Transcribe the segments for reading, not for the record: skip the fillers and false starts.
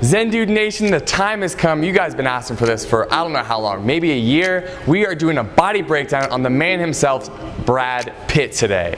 Zen Dude Nation, the time has come. You guys have been asking for this for I don't know how long, maybe a year. We are doing a body breakdown on the man himself, Brad Pitt, today.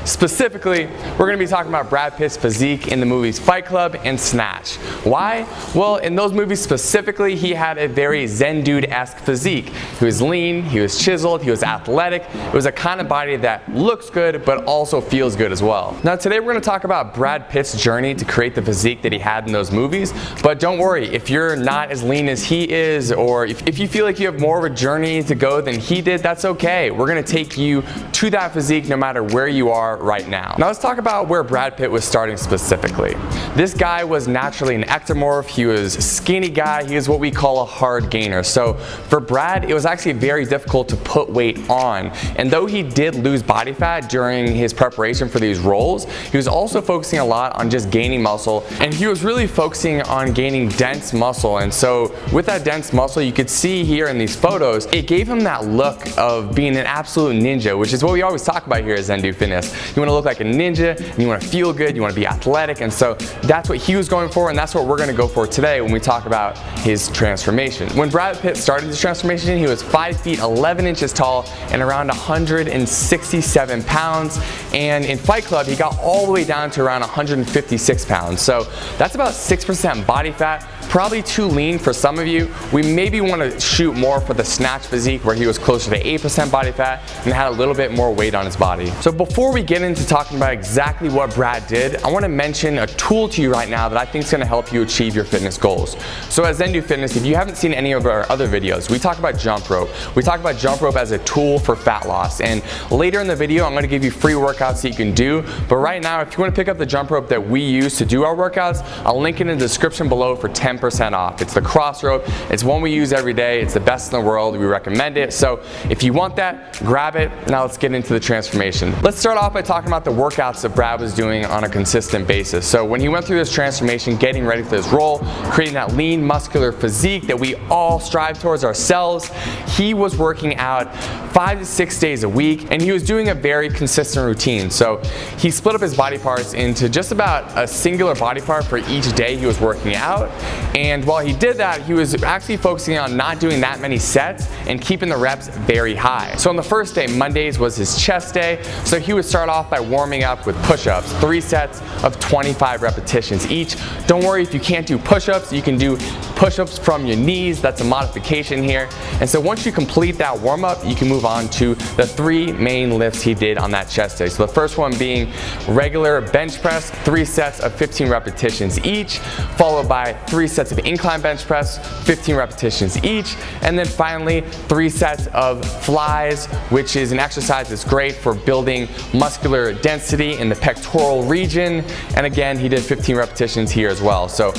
Specifically, we're going to be talking about Brad Pitt's physique in the movies Fight Club and Snatch. Why? Well, in those movies specifically, he had a very Zen Dude-esque physique. He was lean, he was chiseled, he was athletic. It was a kind of body that looks good but also feels good as well. Now today we're going to talk about Brad Pitt's journey to create the physique that he had in those movies. But don't worry, if you're not as lean as he is, or if you feel like you have more of a journey to go than he did, that's okay. We're going to take you to that physique no matter where you are right now. Now let's talk about where Brad Pitt was starting specifically. This guy was naturally an ectomorph. He was a skinny guy. He was what we call a hard gainer. So for Brad, it was actually very difficult to put weight on. And though he did lose body fat during his preparation for these roles, he was also focusing a lot on just gaining muscle. And he was really focusing on gaining dense muscle. And so with that dense muscle, you could see here in these photos, it gave him that look of being an absolute ninja, which is what we always talk about here at Zen Dude Fitness. You want to look like a ninja, and you want to feel good, you want to be athletic, and so that's what he was going for, and that's what we're going to go for today when we talk about his transformation. When Brad Pitt started his transformation, he was 5 feet 11 inches tall and around 167 pounds, and in Fight Club he got all the way down to around 156 pounds. So that's about 6% body fat. Probably too lean for some of you. We maybe want to shoot more for the Snatch physique where he was closer to 8% body fat and had a little bit more weight on his body. So before we get into talking about exactly what Brad did, I want to mention a tool to you right now that I think is going to help you achieve your fitness goals. So at Zen Dude Fitness, if you haven't seen any of our other videos, we talk about jump rope. We talk about jump rope as a tool for fat loss, and later in the video I'm going to give you free workouts that you can do. But right now, if you want to pick up the jump rope that we use to do our workouts, I'll link it in the description below for 10% off. It's the cross rope. It's one we use every day. It's the best in the world. We recommend it. So if you want that, grab it. Now let's get into the transformation. Let's start off by talking about the workouts that Brad was doing on a consistent basis. So when he went through this transformation, getting ready for this role, creating that lean muscular physique that we all strive towards ourselves, he was working out 5 to 6 days a week, and he was doing a very consistent routine. So he split up his body parts into just about a singular body part for each day he was working out. And while he did that, he was actually focusing on not doing that many sets and keeping the reps very high. So on the first day, Mondays was his chest day. So he would start off by warming up with push-ups, 3 sets of 25 repetitions each. Don't worry if you can't do push-ups, you can do push-ups from your knees. That's a modification here. And so once you complete that warm-up, you can move on to the 3 main lifts he did on that chest day. So the first one being regular bench press, 3 sets of 15 repetitions each, followed by 3 sets of incline bench press, 15 repetitions each, and then finally 3 sets of flies, which is an exercise that's great for building muscular density in the pectoral region. And again, he did 15 repetitions here as well. So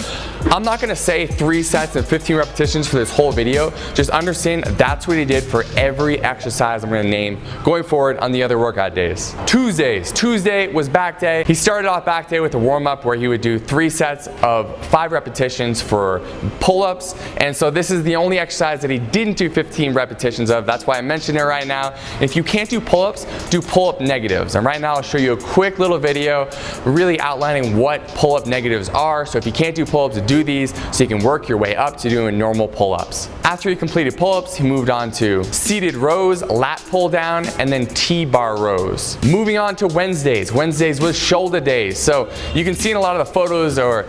I'm not going to say 3 sets and 15 repetitions for this whole video. Just understand that's what he did for every exercise I'm going to name going forward on the other workout days. Tuesday was back day. He started off back day with a warm-up where he would do 3 sets of 5 repetitions for pull-ups, and so this is the only exercise that he didn't do 15 repetitions of. That's why I mentioned it right now. If you can't do pull-ups, do pull-up negatives, and right now I'll show you a quick little video really outlining what pull-up negatives are. So if you can't do pull-ups, do these so you can work your way up to doing normal pull-ups. After he completed pull-ups, he moved on to seated rows, lat pull down, and then T-bar rows. Moving on to Wednesdays. Wednesdays was shoulder days. So you can see in a lot of the photos or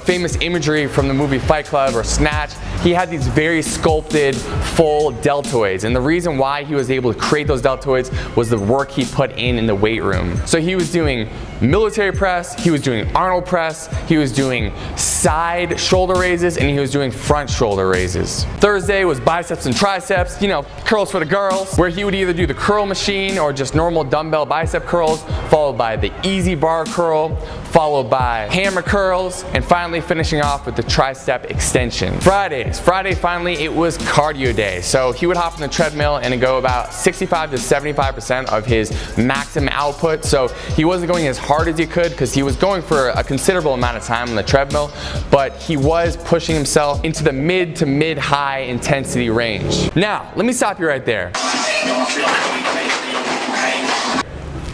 famous imagery from the movie Fight Club or Snatch, he had these very sculpted full deltoids, and the reason why he was able to create those deltoids was the work he put in the weight room. So he was doing military press, he was doing Arnold press, he was doing side shoulder raises, and he was doing front shoulder raises. Thursday was biceps and triceps, curls for the girls, where he would either do the curl machine or just normal dumbbell bicep curls, followed by the easy bar curl, followed by hammer curls, and finally finishing off with the tricep extension. Friday things. Friday, finally, it was cardio day. So he would hop on the treadmill and go about 65 to 75% of his maximum output. So he wasn't going as hard as he could because he was going for a considerable amount of time on the treadmill, but he was pushing himself into the mid to mid-high intensity range. Now, let me stop you right there.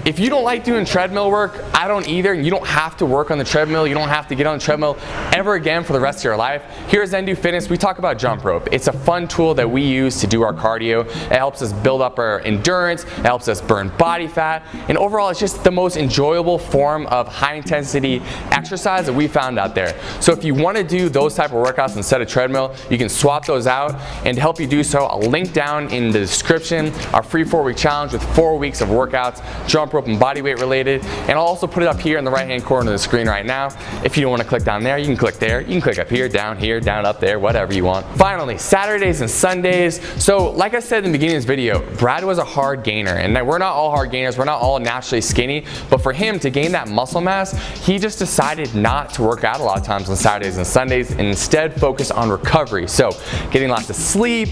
If you don't like doing treadmill work, I don't either. You don't have to work on the treadmill. You don't have to get on the treadmill ever again for the rest of your life. Here at Zen Dude Fitness, we talk about jump rope. It's a fun tool that we use to do our cardio. It helps us build up our endurance. It helps us burn body fat. And overall, it's just the most enjoyable form of high intensity exercise that we found out there. So if you want to do those type of workouts instead of treadmill, you can swap those out. And to help you do so, I'll link down in the description our free 4-week challenge with 4 weeks of workouts, jump rope and body weight related, and I'll also put it up here in the right hand corner of the screen right now. If you don't want to click down there, you can click there. You can click up here, down, up there, whatever you want. Finally, Saturdays and Sundays. So like I said in the beginning of this video, Brad was a hard gainer, and we're not all hard gainers, we're not all naturally skinny, but for him to gain that muscle mass, he just decided not to work out a lot of times on Saturdays and Sundays and instead focus on recovery. So getting lots of sleep,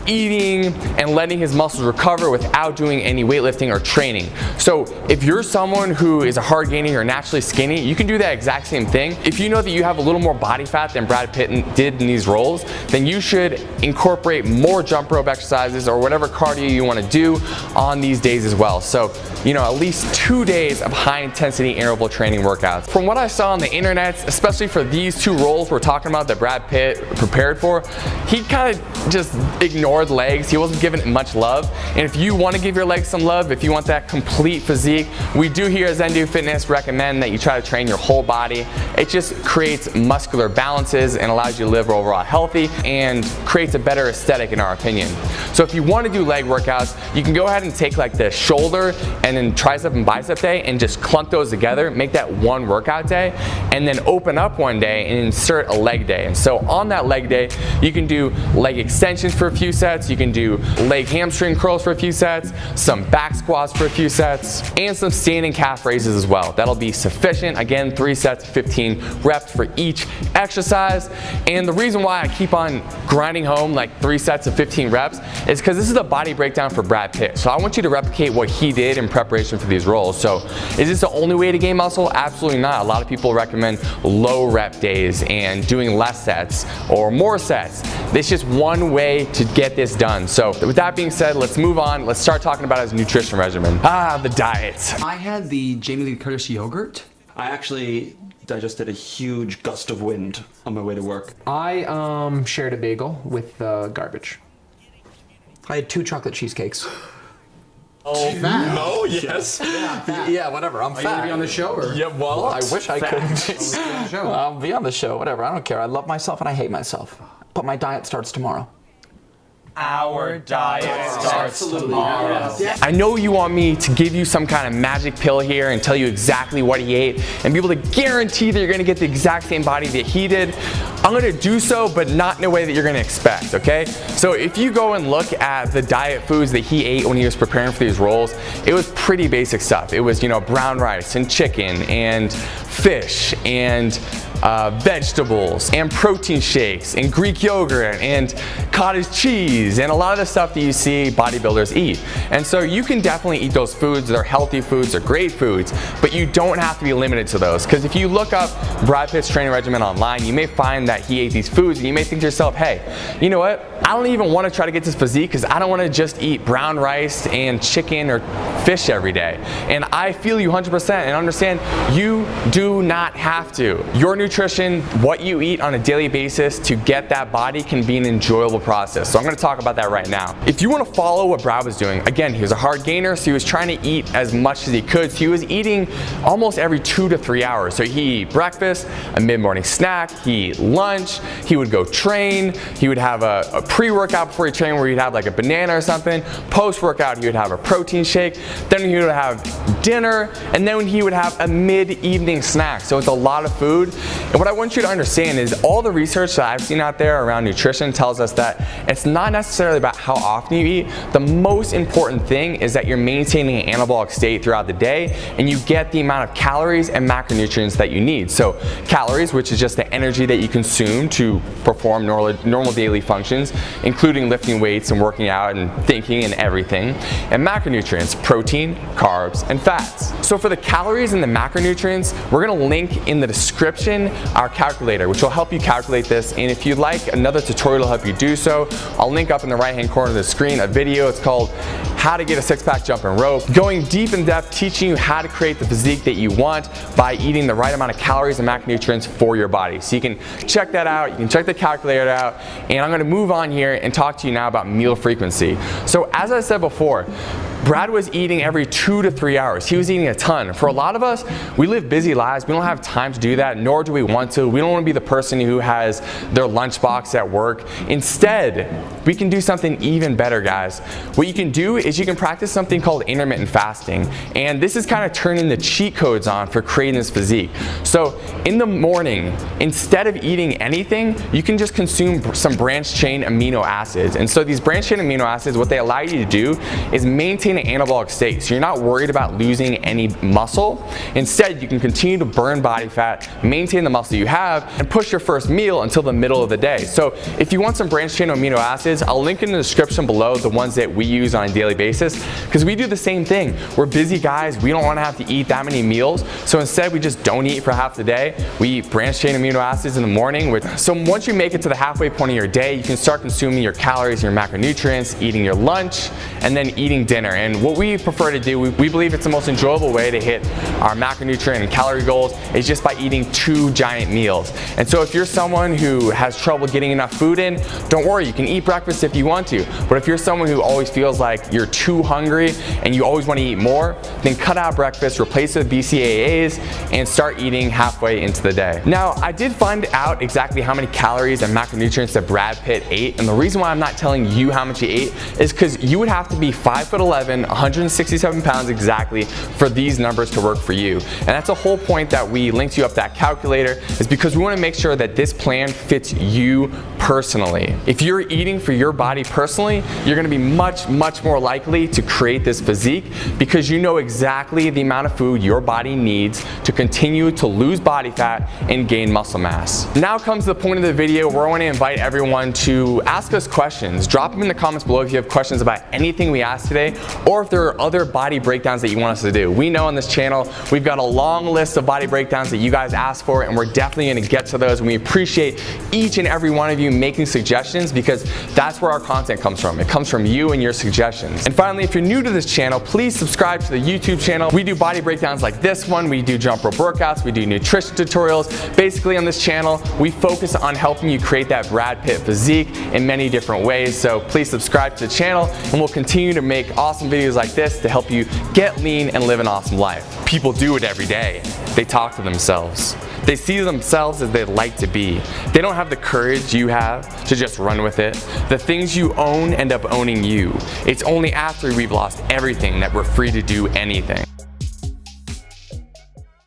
eating, and letting his muscles recover without doing any weightlifting or training. So if you're someone who is a hard gainer or naturally skinny, you can do that exact same thing. If you know that you have a little more body fat than Brad Pitt did in these roles, then you should incorporate more jump rope exercises or whatever cardio you want to do on these days as well. So, you know, at least 2 days of high intensity interval training workouts. From what I saw on the internet, especially for these 2 roles we're talking about that Brad Pitt prepared for, he kind of just ignored legs. He wasn't giving it much love. And if you want to give your legs some love, if you want that complete physique, we do here at Zen Dude Fitness recommend that you try to train your whole body. It just creates muscular balances and allows you to live overall healthy and creates a better aesthetic in our opinion. So if you want to do leg workouts, you can go ahead and take like the shoulder and then tricep and bicep day and just clump those together, make that one workout day, and then open up one day and insert a leg day. And so on that leg day, you can do leg extensions for a few sets, you can do leg hamstring curls for a few sets, some back squats for a few sets, and some standing calf raises as well. That'll be sufficient. Again, 3 sets, 15 reps for each exercise. And the reason why I keep on grinding home like 3 sets of 15 reps is because this is the body breakdown for Brad Pitt. So I want you to replicate what he did in preparation for these roles. So is this the only way to gain muscle? Absolutely not. A lot of people recommend low rep days and doing less sets or more sets. It's just one way to get this done. So with that being said, let's move on. Let's start talking about his nutrition regimen. The diet. I had the Jamie Lee Curtis yogurt. I actually digested a huge gust of wind on my way to work. I shared a bagel with garbage. I had 2 chocolate cheesecakes. Oh, fat. no, yes. Yeah, whatever, I'm Are fat. you gonna be on the show or? Yeah, well, I wish I could. I'll be on the show, whatever, I don't care. I love myself and I hate myself. But my diet starts tomorrow. Our diet starts tomorrow. I know you want me to give you some kind of magic pill here and tell you exactly what he ate and be able to guarantee that you're gonna get the exact same body that he did. I'm gonna do so, but not in a way that you're gonna expect, okay? So if you go and look at the diet foods that he ate when he was preparing for these roles, it was pretty basic stuff. It was, you know, brown rice and chicken and fish and vegetables and protein shakes and Greek yogurt and cottage cheese and a lot of the stuff that you see bodybuilders eat. And so you can definitely eat those foods. They're healthy foods, they're great foods, but you don't have to be limited to those. Because if you look up Brad Pitt's training regimen online, you may find that he ate these foods and you may think to yourself, hey, you know what? I don't even want to try to get this physique because I don't want to just eat brown rice and chicken or fish every day. And I feel you 100% and understand you do not have to. Your nutrition, what you eat on a daily basis to get that body can be an enjoyable process. So I'm going to talk about that right now. If you want to follow what Brad was doing, again, he was a hard gainer, so he was trying to eat as much as he could. So he was eating almost every 2 to 3 hours. So he eat breakfast, a mid-morning snack, he eat lunch, he would go train, he would have a pre-workout before he trained where he'd have like a banana or something. Post-workout, he would have a protein shake. then he would have dinner, and then he would have a mid-evening snack. So it's a lot of food. And what I want you to understand is all the research that I've seen out there around nutrition tells us that it's not necessarily about how often you eat. The most important thing is that you're maintaining an anabolic state throughout the day, and you get the amount of calories and macronutrients that you need. So calories, which is just the energy that you consume to perform normal daily functions, including lifting weights and working out and thinking and everything. And macronutrients, protein, carbs, and fats. So for the calories and the macronutrients, we're gonna link in the description our calculator, which will help you calculate this. And if you'd like another tutorial to help you do so, I'll link up in the right-hand corner of the screen a video. It's called How to Get a Six-Pack Jumping Rope, going deep in depth, teaching you how to create the physique that you want by eating the right amount of calories and macronutrients for your body. So you can check that out, you can check the calculator out, and I'm gonna move on here and talk to you now about meal frequency. So as I said before, Brad was eating every 2 to 3 hours. He was eating a ton. For a lot of us, we live busy lives. We don't have time to do that, nor do we want to. We don't want to be the person who has their lunchbox at work. Instead, we can do something even better, guys. What you can do is you can practice something called intermittent fasting. And this is kind of turning the cheat codes on for creating this physique. So in the morning, instead of eating anything, you can just consume some branched chain amino acids. And so these branched chain amino acids, what they allow you to do is maintain an anabolic state. So you're not worried about losing any muscle. Instead, you can continue to burn body fat, maintain the muscle you have, and push your first meal until the middle of the day. So if you want some branched chain amino acids, I'll link in the description below the ones that we use on a daily basis, because we do the same thing. We're busy guys. We don't want to have to eat that many meals. So instead, we just don't eat for half the day. We eat branched chain amino acids in the morning. So once you make it to the halfway point of your day, you can start consuming your calories, your macronutrients, eating your lunch, and then eating dinner. And what we prefer to do, we believe it's the most enjoyable way to hit our macronutrient and calorie goals is just by eating 2 giant meals. And so if you're someone who has trouble getting enough food in, don't worry, you can eat breakfast if you want to. But if you're someone who always feels like you're too hungry and you always want to eat more, then cut out breakfast, replace it with BCAAs, and start eating halfway into the day. Now, I did find out exactly how many calories and macronutrients that Brad Pitt ate, and the reason why I'm not telling you how much he ate is because you would have to be 5'11", 167 pounds exactly for these numbers to work for you. And that's the whole point that we linked you up that calculator, is because we want to make sure that this plan fits you personally. If you're eating for your body personally, you're going to be much more likely to create this physique because you know exactly the amount of food your body needs to continue to lose body fat and gain muscle mass. Now comes the point of the video where I want to invite everyone to ask us questions. Drop them in the comments below if you have questions about anything we asked today, or if there are other body breakdowns that you want us to do. We know on this channel we've got a long list of body breakdowns that you guys asked for, and we're definitely going to get to those, and we appreciate each and every one of you making suggestions, because that's where our content comes from. It comes from you and your suggestions. And finally, if you're new to this channel, please subscribe to the YouTube channel. We do body breakdowns like this one, we do jump rope workouts, we do nutrition tutorials. Basically on this channel, we focus on helping you create that Brad Pitt physique in many different ways. So please subscribe to the channel, and we'll continue to make awesome videos like this to help you get lean and live an awesome life. People do it every day. They talk to themselves. They see themselves as they'd like to be. They don't have the courage you have to just run with it. The things you own end up owning you. It's only after we've lost everything that we're free to do anything.